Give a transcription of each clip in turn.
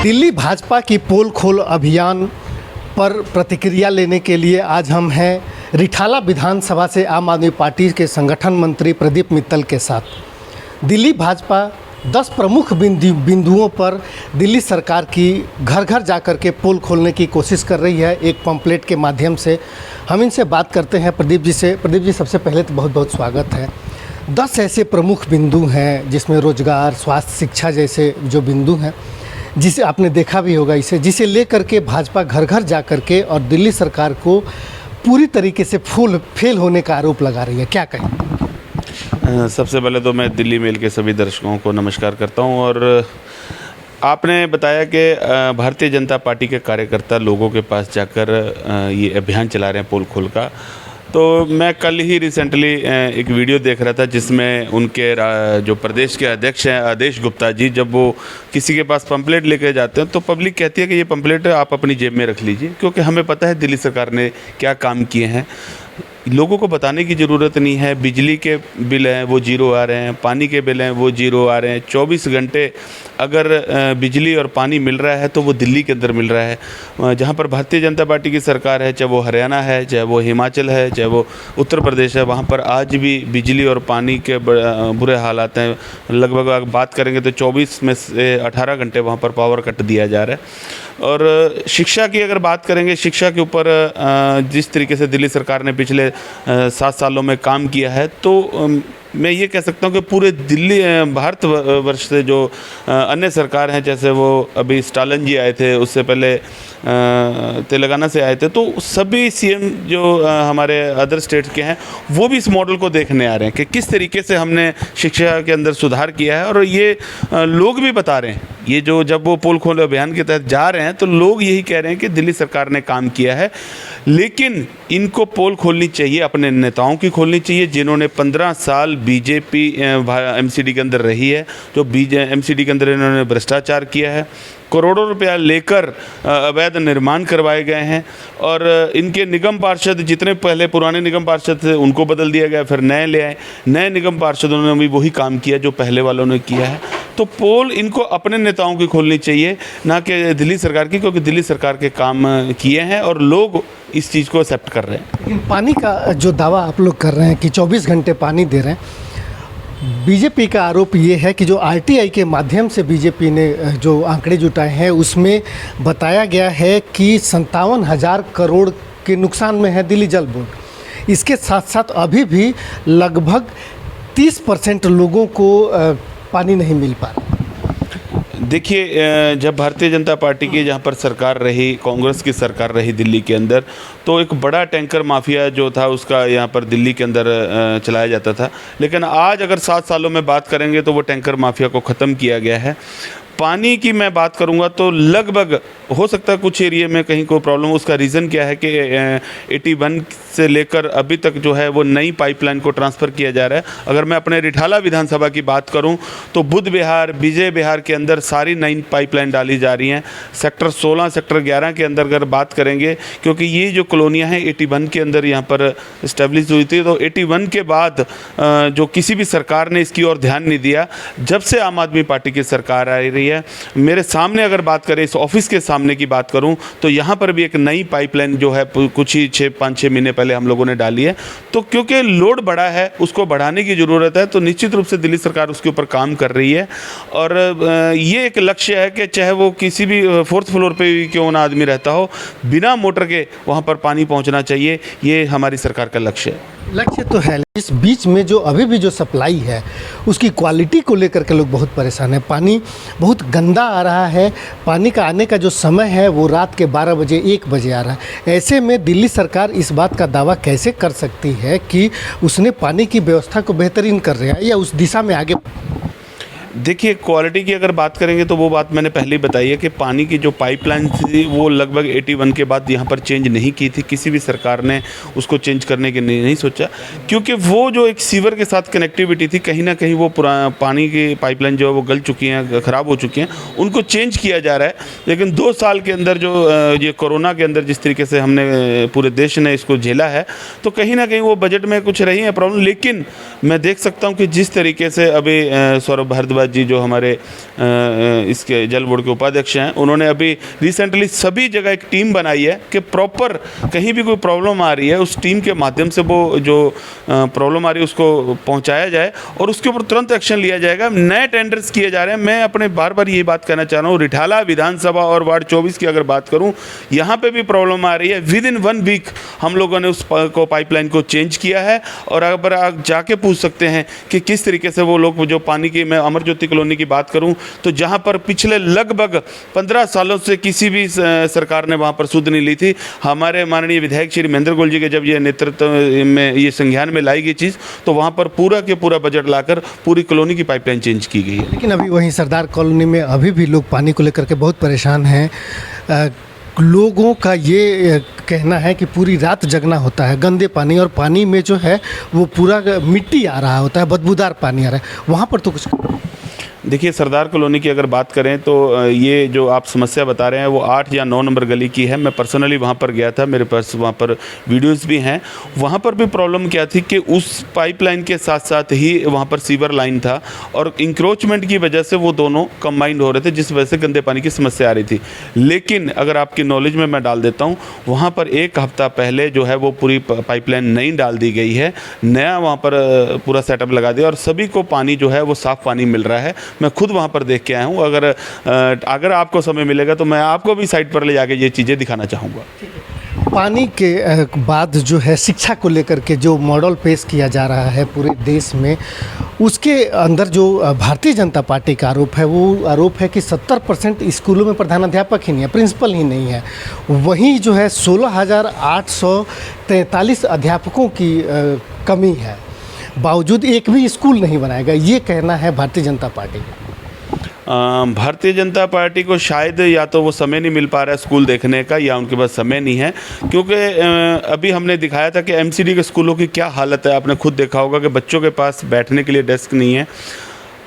दिल्ली भाजपा की पोल खोल अभियान पर प्रतिक्रिया लेने के लिए आज हम हैं रिठाला विधानसभा से आम आदमी पार्टी के संगठन मंत्री प्रदीप मित्तल के साथ। दिल्ली भाजपा 10 प्रमुख बिंदुओं पर दिल्ली सरकार की घर घर जाकर के पोल खोलने की कोशिश कर रही है एक पंपलेट के माध्यम से। हम इनसे बात करते हैं प्रदीप जी से। प्रदीप जी, सबसे पहले तो बहुत बहुत स्वागत है। 10 ऐसे प्रमुख बिंदु हैं जिसमें रोजगार, स्वास्थ्य, शिक्षा जैसे जो बिंदु हैं, जिसे आपने देखा भी होगा, जिसे लेकर के भाजपा घर घर जा कर के और दिल्ली सरकार को पूरी तरीके से फेल होने का आरोप लगा रही है। क्या कहें? सबसे पहले तो मैं दिल्ली मेल के सभी दर्शकों को नमस्कार करता हूं। और आपने बताया कि भारतीय जनता पार्टी के कार्यकर्ता लोगों के पास जाकर ये अभियान चला रहे हैं पोल खोल का। तो मैं कल ही रिसेंटली एक वीडियो देख रहा था जिसमें उनके जो प्रदेश के अध्यक्ष हैं आदेश गुप्ता जी, जब वो किसी के पास पंपलेट लेकर जाते हैं तो पब्लिक कहती है कि ये पंपलेट आप अपनी जेब में रख लीजिए, क्योंकि हमें पता है दिल्ली सरकार ने क्या काम किए हैं। लोगों को बताने की ज़रूरत नहीं है। बिजली के बिल हैं वो जीरो आ रहे हैं, पानी के बिल हैं वो जीरो आ रहे हैं। 24 घंटे अगर बिजली और पानी मिल रहा है तो वो दिल्ली के अंदर मिल रहा है। जहाँ पर भारतीय जनता पार्टी की सरकार है, चाहे वो हरियाणा है, चाहे वो हिमाचल है, चाहे वो उत्तर प्रदेश है, वहाँ पर आज भी बिजली और पानी के बुरे हालात हैं। लगभग अगर बात करेंगे तो 24 में से 18 घंटे वहाँ पर पावर कट दिया जा रहा है। और शिक्षा की अगर बात करेंगे, शिक्षा के ऊपर जिस तरीके से दिल्ली सरकार ने पिछले 7 सालों में काम किया है, तो मैं ये कह सकता हूँ कि पूरे दिल्ली भारतवर्ष से जो अन्य सरकार हैं, जैसे वो अभी स्टालिन जी आए थे, उससे पहले तेलंगाना से आए थे, तो सभी सीएम जो हमारे अदर स्टेट के हैं वो भी इस मॉडल को देखने आ रहे हैं कि किस तरीके से हमने शिक्षा के अंदर सुधार किया है। और ये लोग भी बता रहे हैं, ये जो जब वो पोल खोल अभियान के तहत जा रहे हैं तो लोग यही कह रहे हैं कि दिल्ली सरकार ने काम किया है। लेकिन इनको पोल खोलनी चाहिए, अपने नेताओं की खोलनी चाहिए जिन्होंने 15 साल बीजेपी एमसीडी के अंदर रही है, जो एमसीडी के अंदर इन्होंने भ्रष्टाचार किया है, करोड़ों रुपया लेकर अवैध निर्माण करवाए गए हैं। और इनके निगम पार्षद, जितने पहले पुराने निगम पार्षद थे उनको बदल दिया गया, फिर नए ले आए। नए निगम पार्षदों ने भी वही काम किया जो पहले वालों ने किया है। तो पोल इनको अपने नेताओं की खोलनी चाहिए, ना कि दिल्ली सरकार की, क्योंकि दिल्ली सरकार के काम किए हैं और लोग इस चीज़ को एक्सेप्ट कर रहे हैं। लेकिन पानी का जो दावा आप लोग कर रहे हैं कि 24 घंटे पानी दे रहे हैं, बीजेपी का आरोप ये है कि जो आरटीआई के माध्यम से बीजेपी ने जो आंकड़े जुटाए हैं उसमें बताया गया है कि 57,000 करोड़ के नुकसान में है दिल्ली जल बोर्ड। इसके साथ साथ अभी भी लगभग 30% लोगों को पानी नहीं मिल पा रहा। देखिए, जब भारतीय जनता पार्टी की जहाँ पर सरकार रही, कांग्रेस की सरकार रही दिल्ली के अंदर, तो एक बड़ा टैंकर माफिया जो था उसका यहाँ पर दिल्ली के अंदर चलाया जाता था। लेकिन आज अगर 7 सालों में बात करेंगे तो वो टैंकर माफिया को ख़त्म किया गया है। पानी की मैं बात करूंगा तो लगभग हो सकता है कुछ एरिया में कहीं कोई प्रॉब्लम। उसका रीज़न क्या है कि 81 से लेकर अभी तक जो है वो नई पाइपलाइन को ट्रांसफ़र किया जा रहा है। अगर मैं अपने रिठाला विधानसभा की बात करूं तो बुध विहार, विजय विहार के अंदर सारी नई पाइपलाइन डाली जा रही हैं। सेक्टर 16, सेक्टर 11 के अंदर अगर बात करेंगे, क्योंकि ये जो कॉलोनियाँ हैं 81 के अंदर यहाँ पर इस्टेब्लिश हुई थी, तो 81 के बाद जो किसी भी सरकार ने इसकी ओर ध्यान नहीं दिया। जब से आम आदमी पार्टी की सरकार आ रही है, मेरे सामने अगर बात करें, इस ऑफिस के सामने की बात करूं तो यहां पर भी एक नई पाइपलाइन जो है कुछ ही 5-6 महीने पहले हम लोगों ने डाली है। तो क्योंकि लोड बढ़ा है, उसको बढ़ाने की ज़रूरत है, तो निश्चित रूप से दिल्ली सरकार उसके ऊपर काम कर रही है। और ये एक लक्ष्य है कि चाहे वो किसी भी 4th फ्लोर पे क्यों ना आदमी रहता हो, बिना मोटर के वहां पर पानी पहुंचना चाहिए। ये हमारी सरकार का लक्ष्य है। लक्ष्य तो है। इस बीच में जो अभी भी जो सप्लाई है उसकी क्वालिटी को लेकर के लोग बहुत परेशान हैं। पानी बहुत गंदा आ रहा है। पानी का आने का जो समय है वो रात के 12 बजे 1 बजे आ रहा है। ऐसे में दिल्ली सरकार इस बात का दावा कैसे कर सकती है कि उसने पानी की व्यवस्था को बेहतरीन कर रहा है या उस दिशा में आगे? देखिए, क्वालिटी की अगर बात करेंगे तो वो बात मैंने पहले ही बताई है कि पानी की जो पाइपलाइन थी वो लगभग 81 के बाद यहाँ पर चेंज नहीं की थी। किसी भी सरकार ने उसको चेंज करने के नहीं सोचा, क्योंकि वो जो एक सीवर के साथ कनेक्टिविटी थी, कहीं ना कहीं वो पानी की पाइपलाइन जो है वो गल चुकी हैं, ख़राब हो चुकी हैं, उनको चेंज किया जा रहा है। लेकिन 2 साल के अंदर जो ये कोरोना के अंदर जिस तरीके से हमने पूरे देश ने इसको झेला है, तो कहीं ना कहीं वो बजट में कुछ रही है प्रॉब्लम। लेकिन मैं देख सकता हूँ कि जिस तरीके से अभी सौरभ भारद्वाज प्रसाद जी जो हमारे इसके जल बोर्ड के उपाध्यक्ष हैं, उन्होंने अभी रिसेंटली सभी जगह एक टीम बनाई है कि प्रॉपर कहीं भी कोई प्रॉब्लम आ रही है उस टीम के माध्यम से वो जो प्रॉब्लम आ रही है उसको पहुंचाया जाए और उसके ऊपर तुरंत एक्शन लिया जाएगा। नए टेंडर्स किए जा रहे हैं। मैं अपने बार बार यही बात कहना चाह रहा हूँ, रिठाला विधानसभा और वार्ड 24 की अगर बात करूँ, यहाँ पे भी प्रॉब्लम आ रही है। विद इन 1 वीक हम लोगों ने उस पाइपलाइन को चेंज किया है और अगर आप जाके पूछ सकते हैं कि किस तरीके से वो लोग जो पानी की, मैं अमर ज्योति कॉलोनी की बात करूं तो जहां पर पिछले लगभग 15 सालों से किसी भी सरकार ने वहां पर सुध नहीं ली थी, हमारे माननीय विधायक श्री महेंद्र गोयल जी के जब ये नेतृत्व में ये संज्ञान में लाई गई चीज़ तो वहां पर पूरा के पूरा बजट लाकर पूरी कॉलोनी की पाइपलाइन चेंज की गई है। लेकिन अभी वहीं सरदार कॉलोनी में अभी भी लोग पानी को लेकर के बहुत परेशान हैं। लोगों का ये कहना है कि पूरी रात जगना होता है, गंदे पानी, और पानी में जो है वो पूरा मिट्टी आ रहा होता है, बदबूदार पानी आ रहा है। वहाँ पर तो कुछ देखिए, सरदार कॉलोनी की अगर बात करें तो ये जो आप समस्या बता रहे हैं वो 8 या 9 नंबर गली की है। मैं पर्सनली वहाँ पर गया था, मेरे पास वहाँ पर वीडियोस भी हैं। वहाँ पर भी प्रॉब्लम क्या थी कि उस पाइपलाइन के साथ साथ ही वहाँ पर सीवर लाइन था और इंक्रोचमेंट की वजह से वो दोनों कंबाइंड हो रहे थे, जिस वजह से गंदे पानी की समस्या आ रही थी। लेकिन अगर आपकी नॉलेज में मैं डाल देता हूँ, वहाँ पर 1 हफ्ता पहले जो है वो पूरी पाइपलाइन नई डाल दी गई है, नया वहाँ पर पूरा सेटअप लगा दिया और सभी को पानी जो है वो साफ़ पानी मिल रहा है। मैं खुद वहाँ पर देख के आया हूँ। अगर आपको समय मिलेगा तो मैं आपको भी साइट पर ले जाके ये चीज़ें दिखाना चाहूँगा। पानी के बाद जो है शिक्षा को लेकर के जो मॉडल पेश किया जा रहा है पूरे देश में, उसके अंदर जो भारतीय जनता पार्टी का आरोप है वो आरोप है कि 70% स्कूलों में प्रधानाध्यापक ही नहीं है, प्रिंसिपल ही नहीं है। वहीं जो है 16,843 अध्यापकों की कमी है, बावजूद एक भी स्कूल नहीं बनाएगा, ये कहना है भारतीय जनता पार्टी का। भारतीय जनता पार्टी को शायद या तो वो समय नहीं मिल पा रहा है स्कूल देखने का या उनके पास समय नहीं है, क्योंकि अभी हमने दिखाया था कि एमसीडी के स्कूलों की क्या हालत है। आपने खुद देखा होगा कि बच्चों के पास बैठने के लिए डेस्क नहीं है।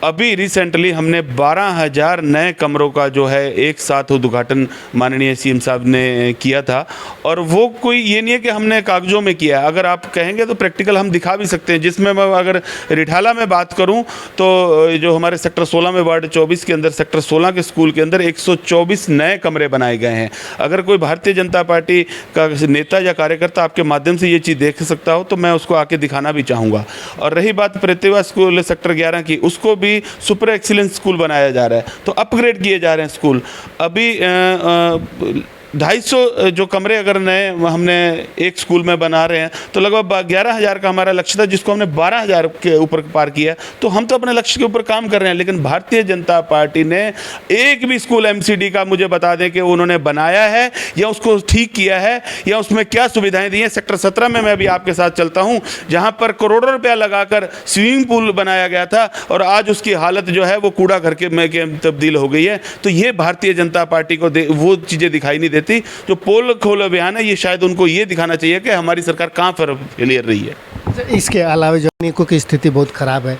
अभी रिसेंटली हमने 12,000 नए कमरों का जो है एक साथ उद्घाटन माननीय सीएम साहब ने किया था और वो कोई ये नहीं है कि हमने कागजों में किया। अगर आप कहेंगे तो प्रैक्टिकल हम दिखा भी सकते हैं, जिसमें मैं अगर रिठाला में बात करूं तो जो हमारे सेक्टर 16 में वार्ड 24 के अंदर सेक्टर 16 के स्कूल के अंदर 124 नए कमरे बनाए गए हैं। अगर कोई भारतीय जनता पार्टी का नेता या कार्यकर्ता आपके माध्यम से ये चीज़ देख सकता हो तो मैं उसको आके दिखाना भी चाहूँगा। और रही बात प्रतिभा स्कूल सेक्टर 11 की, उसको भी सुपर एक्सीलेंस स्कूल बनाया जा रहा है, तो अपग्रेड किए जा रहे हैं स्कूल। अभी 250 जो कमरे अगर नए हमने एक स्कूल में बना रहे हैं तो लगभग 11,000 का हमारा लक्ष्य था, जिसको हमने 12,000 के ऊपर पार किया। तो हम तो अपने लक्ष्य के ऊपर काम कर रहे हैं, लेकिन भारतीय जनता पार्टी ने एक भी स्कूल एमसीडी का मुझे बता दें कि उन्होंने बनाया है या उसको ठीक किया है या उसमें क्या सुविधाएं दी हैं। सेक्टर 17 में मैं भी आपके साथ चलता हूं, जहां पर करोड़ों रुपया लगाकर स्विमिंग पूल बनाया गया था और आज उसकी हालत जो है वो कूड़ा घर के में तब्दील हो गई है। तो ये भारतीय जनता पार्टी को वो चीज़ें दिखाई नहीं देती। जो पोल खोल अभियान है, ये शायद उनको ये दिखाना चाहिए कि हमारी सरकार कहाँ पर फेलियर रही है। इसके अलावा जमीनों की स्थिति बहुत ख़राब है।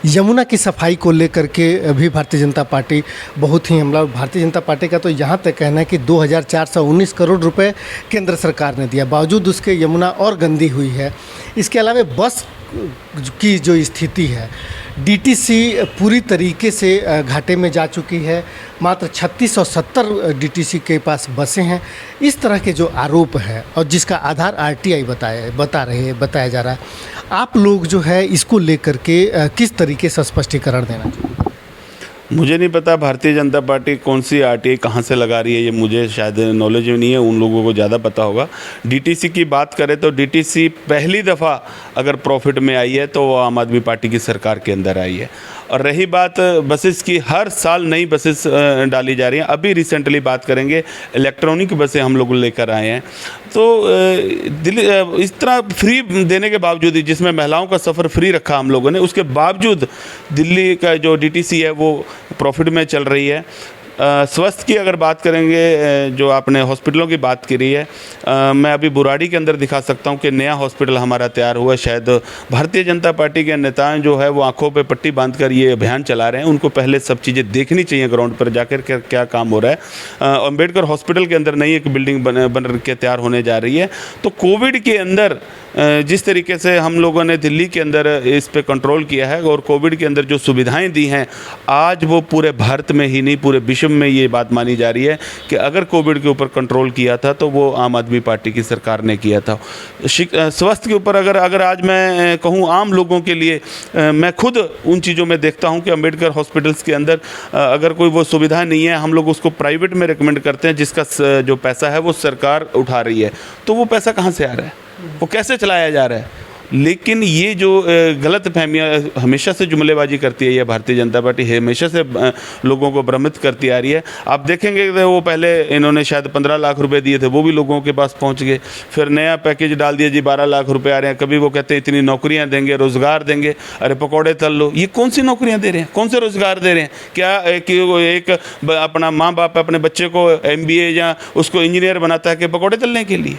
यमुना की सफाई को लेकर के भी भारतीय जनता पार्टी बहुत ही हमला। भारतीय जनता पार्टी का तो यहाँ तक कहना है कि 2,419 करोड़ रुपए केंद्र सरकार ने दिया, बावजूद उसके यमुना और गंदी हुई है। इसके अलावा बस की जो स्थिति है, डीटीसी पूरी तरीके से घाटे में जा चुकी है। मात्र 36 और 70 डीटीसी के पास बसें हैं। इस तरह के जो आरोप है और जिसका आधार आरटीआई बताया जा रहा है, आप लोग जो है इसको लेकर के किस तरीके से स्पष्टीकरण देना चाहिए? मुझे नहीं पता भारतीय जनता पार्टी कौन सी आरटीआई कहाँ से लगा रही है, ये मुझे शायद नॉलेज में नहीं है, उन लोगों को ज़्यादा पता होगा। डीटीसी की बात करें तो डीटीसी पहली दफ़ा अगर प्रॉफिट में आई है तो वो आम आदमी पार्टी की सरकार के अंदर आई है। और रही बात बसेस की, हर साल नई बसेस डाली जा रही हैं। अभी रिसेंटली बात करेंगे, इलेक्ट्रॉनिक बसें हम लोग लेकर आए हैं। तो दिल्ली इस तरह फ्री देने के बावजूद ही, जिसमें महिलाओं का सफ़र फ्री रखा हम लोगों ने, उसके बावजूद दिल्ली का जो डीटीसी है वो प्रॉफिट में चल रही है। स्वास्थ्य की अगर बात करेंगे, जो आपने हॉस्पिटलों की बात करी है, मैं अभी बुराड़ी के अंदर दिखा सकता हूं कि नया हॉस्पिटल हमारा तैयार हुआ है। शायद भारतीय जनता पार्टी के नेताएं जो है वो आंखों पे पट्टी बांधकर ये अभियान चला रहे हैं। उनको पहले सब चीज़ें देखनी चाहिए ग्राउंड पर जाकर क्या काम हो रहा है। अम्बेडकर हॉस्पिटल के अंदर नई एक बिल्डिंग बन के तैयार होने जा रही है। तो कोविड के अंदर जिस तरीके से हम लोगों ने दिल्ली के अंदर इस पे कंट्रोल किया है और कोविड के अंदर जो सुविधाएं दी हैं, आज वो पूरे भारत में ही नहीं पूरे विश्व में ये बात मानी जा रही है कि अगर कोविड के ऊपर कंट्रोल किया था तो वो आम आदमी पार्टी की सरकार ने किया था। स्वास्थ्य के ऊपर अगर आज मैं कहूँ आम लोगों के लिए, मैं खुद उन चीज़ों में देखता हूँ कि अम्बेडकर हॉस्पिटल्स के अंदर अगर कोई वो सुविधा नहीं है, हम लोग उसको प्राइवेट में रिकमेंड करते हैं, जिसका जो पैसा है वो सरकार उठा रही है। तो वो पैसा कहाँ से आ रहा है, वो कैसे चलाया जा रहा है? लेकिन ये जो गलत फहमियाँ हमेशा से जुमलेबाजी करती है, ये भारतीय जनता पार्टी हमेशा से लोगों को भ्रमित करती आ रही है। आप देखेंगे कि वो पहले इन्होंने शायद 15 लाख रुपए दिए थे, वो भी लोगों के पास पहुंच गए। फिर नया पैकेज डाल दिया जी, 12 लाख रुपए आ रहे हैं। कभी वो कहते हैं इतनी नौकरियां देंगे, रोज़गार देंगे। अरे पकौड़े तल लो, ये कौन सी नौकरियां दे रहे हैं, कौन से रोज़गार दे रहे हैं? क्या कि एक अपना माँ बाप अपने बच्चे को MBA या उसको इंजीनियर बनाता है कि पकौड़े तलने के लिए?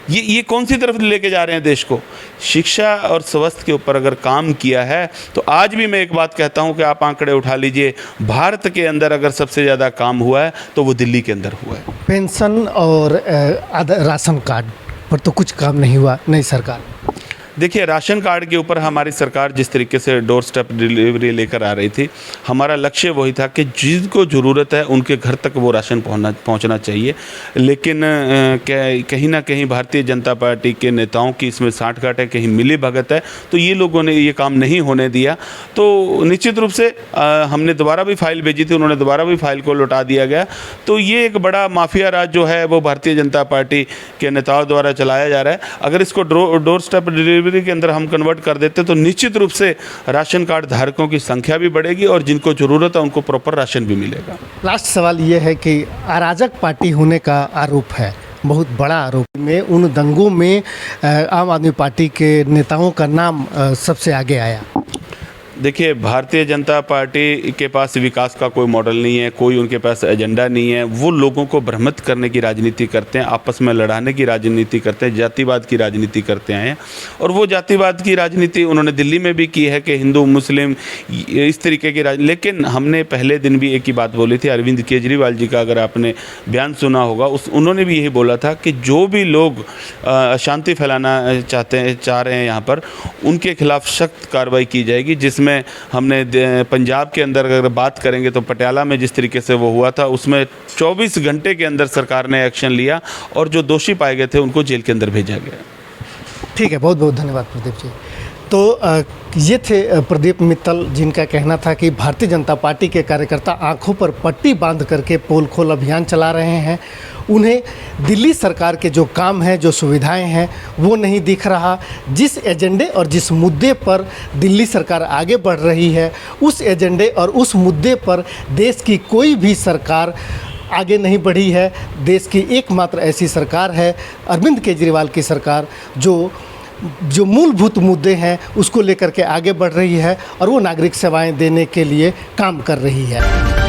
ये कौन सी तरफ लेके जा रहे हैं देश को? शिक्षा और स्वास्थ्य के ऊपर अगर काम किया है तो आज भी मैं एक बात कहता हूं कि आप आंकड़े उठा लीजिए, भारत के अंदर अगर सबसे ज़्यादा काम हुआ है तो वो दिल्ली के अंदर हुआ है। पेंशन और राशन कार्ड पर तो कुछ काम नहीं हुआ नई सरकार। देखिए, राशन कार्ड के ऊपर हमारी सरकार जिस तरीके से डोर स्टेप डिलीवरी लेकर आ रही थी, हमारा लक्ष्य वही था कि जिसको ज़रूरत है उनके घर तक वो राशन पहुंचना चाहिए। लेकिन कहीं ना कहीं भारतीय जनता पार्टी के नेताओं की इसमें साठगांठ है, कहीं मिली भगत है, तो ये लोगों ने ये काम नहीं होने दिया। तो निश्चित रूप से हमने दोबारा भी फाइल भेजी थी, उन्होंने दोबारा भी फाइल को लौटा दिया गया। तो ये एक बड़ा माफिया राज जो है वो भारतीय जनता पार्टी के नेताओं द्वारा चलाया जा रहा है। अगर इसको डोर स्टेप डिलीवरी के अंदर हम कन्वर्ट कर देते तो निश्चित रूप से राशन कार्ड धारकों की संख्या भी बढ़ेगी और जिनको ज़रूरत है उनको प्रॉपर राशन भी मिलेगा। लास्ट सवाल ये है कि अराजक पार्टी होने का आरोप है, बहुत बड़ा आरोप में उन दंगों में आम आदमी पार्टी के नेताओं का नाम सबसे आगे आया। देखिए, भारतीय जनता पार्टी के पास विकास का कोई मॉडल नहीं है, कोई उनके पास एजेंडा नहीं है। वो लोगों को भ्रमित करने की राजनीति करते हैं, आपस में लड़ाने की राजनीति करते हैं, जातिवाद की राजनीति करते हैं। और वो जातिवाद की राजनीति उन्होंने दिल्ली में भी की है कि हिंदू मुस्लिम इस तरीके की लेकिन हमने पहले दिन भी एक ही बात बोली थी। अरविंद केजरीवाल जी का अगर आपने बयान सुना होगा, उन्होंने भी यही बोला था कि जो भी लोग अशांति फैलाना चाह रहे हैं यहाँ पर, उनके खिलाफ सख्त कार्रवाई की जाएगी। जिसमें हमने पंजाब के अंदर अगर बात करेंगे तो पटियाला में जिस तरीके से वो हुआ था, उसमें 24 घंटे के अंदर सरकार ने एक्शन लिया और जो दोषी पाए गए थे उनको जेल के अंदर भेजा गया। ठीक है, बहुत बहुत धन्यवाद प्रदीप जी। तो ये थे प्रदीप मित्तल, जिनका कहना था कि भारतीय जनता पार्टी के कार्यकर्ता आंखों पर पट्टी बांध करके पोल खोल अभियान चला रहे हैं। उन्हें दिल्ली सरकार के जो काम हैं, जो सुविधाएं हैं, वो नहीं दिख रहा। जिस एजेंडे और जिस मुद्दे पर दिल्ली सरकार आगे बढ़ रही है, उस एजेंडे और उस मुद्दे पर देश की कोई भी सरकार आगे नहीं बढ़ी है। देश की एकमात्र ऐसी सरकार है अरविंद केजरीवाल की सरकार, जो मूलभूत मुद्दे हैं उसको लेकर के आगे बढ़ रही है और वो नागरिक सेवाएं देने के लिए काम कर रही है।